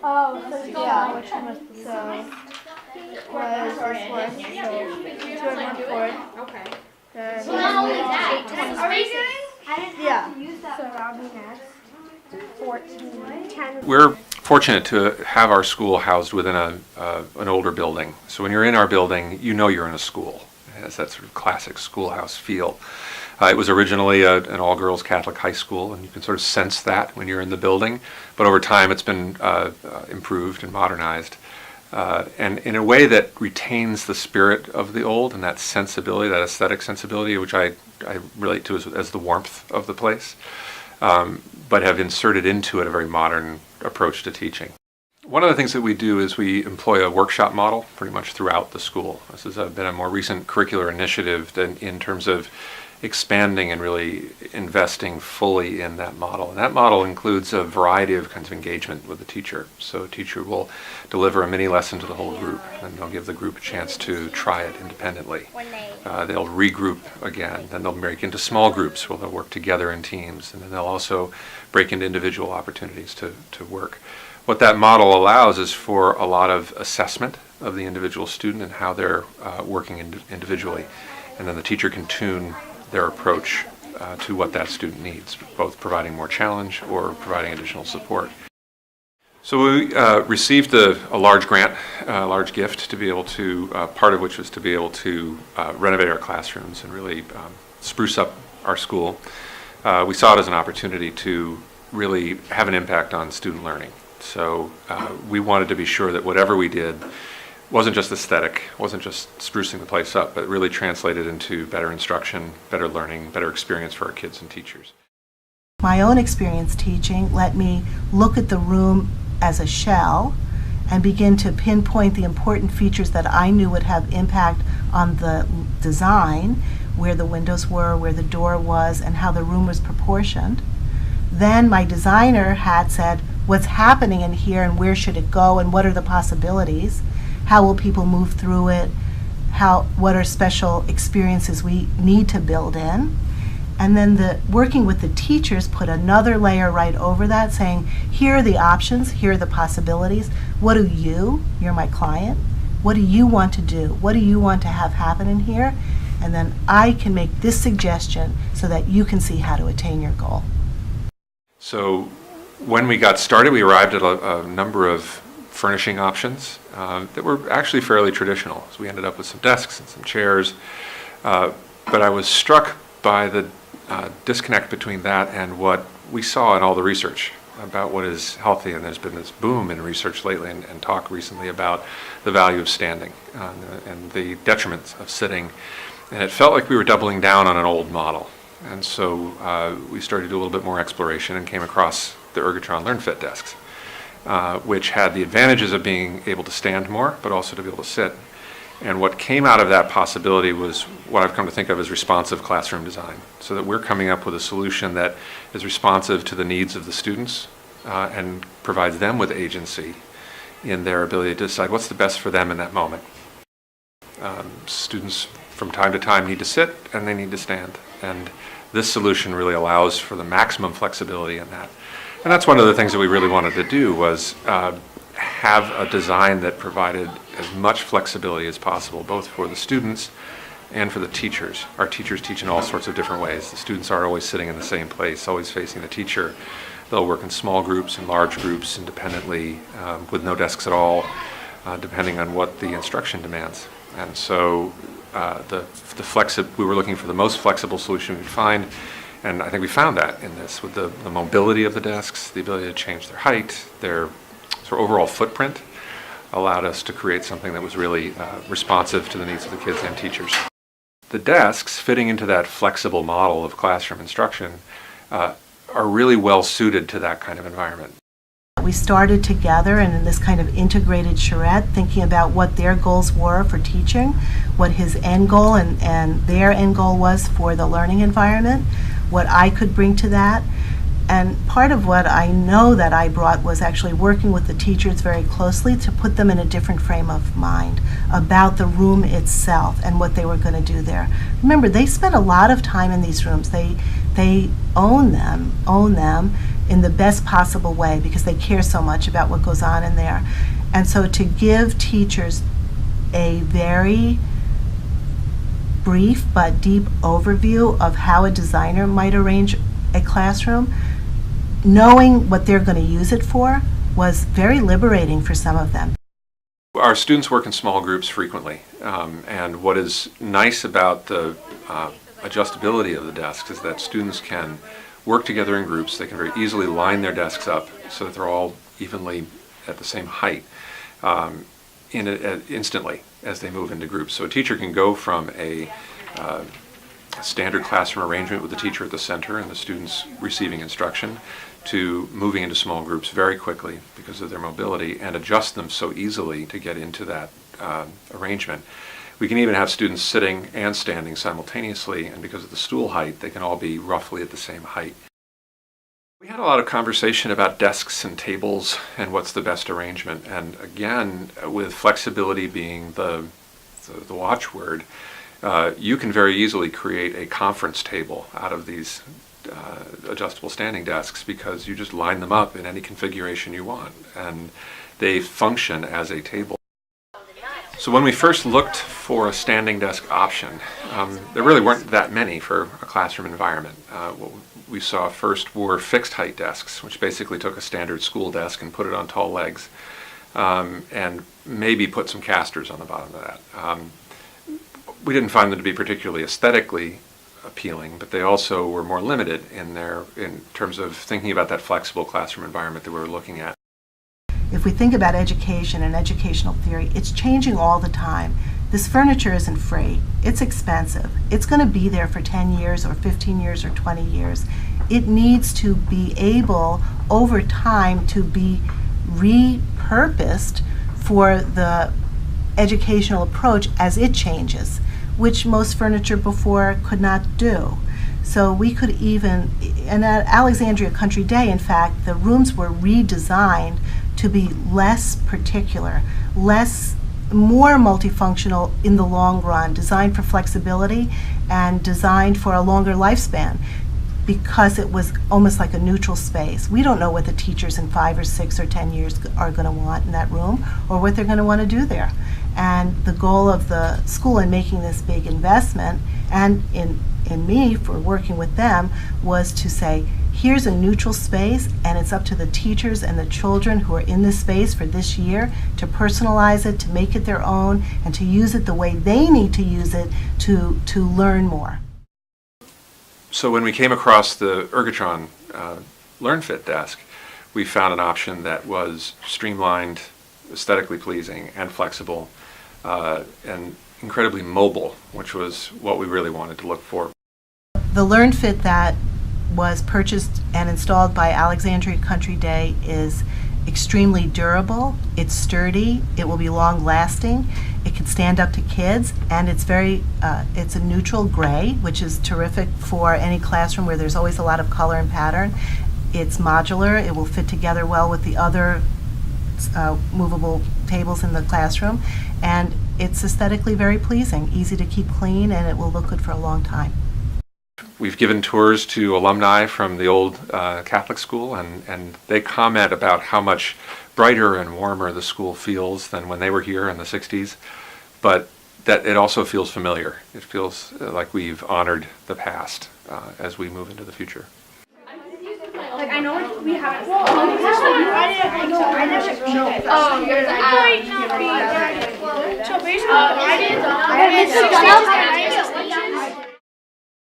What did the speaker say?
Oh, so yeah, which one was the was this one? So 214. Okay. Then Well, not only that, yeah. So rounding next. 14. 10. We're fortunate to have our school housed within an older building. So when you're in our building, you know you're in a school. It has that sort of classic schoolhouse feel. It was originally an all-girls Catholic high school, and you can sort of sense that when you're in the building. But over time, it's been improved and modernized, and in a way that retains the spirit of the old and that sensibility, that aesthetic sensibility, which I relate to as the warmth of the place, but have inserted into it a very modern approach to teaching. One of the things that we do is we employ a workshop model pretty much throughout the school. This has been a more recent curricular initiative in terms of expanding and really investing fully in that model. And that model includes a variety of kinds of engagement with the teacher. So a teacher will deliver a mini lesson to the whole group, and they'll give the group a chance to try it independently. They'll regroup again, then they'll break into small groups where they'll work together in teams, and then they'll also break into individual opportunities to work. What that model allows is for a lot of assessment of the individual student and how they're working individually. And then the teacher can tune their approach to what that student needs, both providing more challenge or providing additional support. So we received a large grant, a large gift to be able to, part of which was to be able to renovate our classrooms and really spruce up our school. We saw it as an opportunity to really have an impact on student learning. So we wanted to be sure that whatever we did wasn't just aesthetic, wasn't just sprucing the place up, but really translated into better instruction, better learning, better experience for our kids and teachers. My own experience teaching let me look at the room as a shell and begin to pinpoint the important features that I knew would have impact on the design, where the windows were, where the door was, and how the room was proportioned. Then my designer hat said, what's happening in here and where should it go and what are the possibilities? How will people move through it? What are special experiences we need to build in? And then working with the teachers put another layer right over that, saying, here are the options, here are the possibilities. What do you're my client, what do you want to do? What do you want to have happen in here? And then I can make this suggestion so that you can see how to attain your goal. So when we got started, we arrived at a number of furnishing options that were actually fairly traditional. So we ended up with some desks and some chairs, but I was struck by the disconnect between that and what we saw in all the research about what is healthy. And there's been this boom in research lately and talk recently about the value of standing and the detriments of sitting. And it felt like we were doubling down on an old model. And so we started to do a little bit more exploration and came across the Ergotron LearnFit desks, which had the advantages of being able to stand more, but also to be able to sit. And what came out of that possibility was what I've come to think of as responsive classroom design, so that we're coming up with a solution that is responsive to the needs of the students and provides them with agency in their ability to decide what's the best for them in that moment. Students from time to time need to sit and they need to stand. And this solution really allows for the maximum flexibility in that. And that's one of the things that we really wanted to do was have a design that provided as much flexibility as possible, both for the students and for the teachers. Our teachers teach in all sorts of different ways. The students aren't always sitting in the same place, always facing the teacher. They'll work in small groups and large groups independently with no desks at all, depending on what the instruction demands. And so we were looking for the most flexible solution we could find. And I think we found that in this, with the mobility of the desks, the ability to change their height, their sort of overall footprint allowed us to create something that was really responsive to the needs of the kids and teachers. The desks, fitting into that flexible model of classroom instruction, are really well suited to that kind of environment. We started together and in this kind of integrated charrette, thinking about what their goals were for teaching, what his end goal and their end goal was for the learning environment, what I could bring to that. And part of what I know that I brought was actually working with the teachers very closely to put them in a different frame of mind about the room itself and what they were going to do there. Remember, they spend a lot of time in these rooms. They own them in the best possible way because they care so much about what goes on in there. And so to give teachers a very brief but deep overview of how a designer might arrange a classroom, knowing what they're going to use it for, was very liberating for some of them. Our students work in small groups frequently, and what is nice about the adjustability of the desks is that students can work together in groups. They can very easily line their desks up so that they're all evenly at the same height instantly as they move into groups. So a teacher can go from a standard classroom arrangement with the teacher at the center and the students receiving instruction to moving into small groups very quickly because of their mobility and adjust them so easily to get into that arrangement. We can even have students sitting and standing simultaneously, and because of the stool height, they can all be roughly at the same height. We had a lot of conversation about desks and tables and what's the best arrangement, and again, with flexibility being the watchword, you can very easily create a conference table out of these adjustable standing desks because you just line them up in any configuration you want, and they function as a table. So when we first looked for a standing desk option, there really weren't that many for a classroom environment. What we saw first were fixed height desks, which basically took a standard school desk and put it on tall legs, and maybe put some casters on the bottom of that. We didn't find them to be particularly aesthetically appealing, but they also were more limited in terms of thinking about that flexible classroom environment that we were looking at. If we think about education and educational theory, it's changing all the time. This furniture isn't free. It's expensive. It's going to be there for 10 years or 15 years or 20 years. It needs to be able, over time, to be repurposed for the educational approach as it changes, which most furniture before could not do. So we could even, and at Alexandria Country Day, in fact, the rooms were redesigned to be less particular, more multifunctional in the long run, designed for flexibility and designed for a longer lifespan, because it was almost like a neutral space. We don't know what the teachers in 5 or 6 or 10 years are going to want in that room or what they're going to want to do there. And the goal of the school in making this big investment, and in me for working with them, was to say, here's a neutral space, and it's up to the teachers and the children who are in this space for this year to personalize it, to make it their own, and to use it the way they need to use it to learn more. So when we came across the Ergotron LearnFit desk, we found an option that was streamlined, aesthetically pleasing, and flexible, and incredibly mobile, which was what we really wanted to look for. The LearnFit that was purchased and installed by Alexandria Country Day is extremely durable, it's sturdy, it will be long lasting, it can stand up to kids, and it's a neutral gray, which is terrific for any classroom where there's always a lot of color and pattern. It's modular, it will fit together well with the other movable tables in the classroom, and it's aesthetically very pleasing, easy to keep clean, and it will look good for a long time. We've given tours to alumni from the old Catholic school, and they comment about how much brighter and warmer the school feels than when they were here in the 60s, but that it also feels familiar. It feels like we've honored the past as we move into the future. Like, I know we haven't. Well, I didn't know. Oh, you're the. So basically, I did.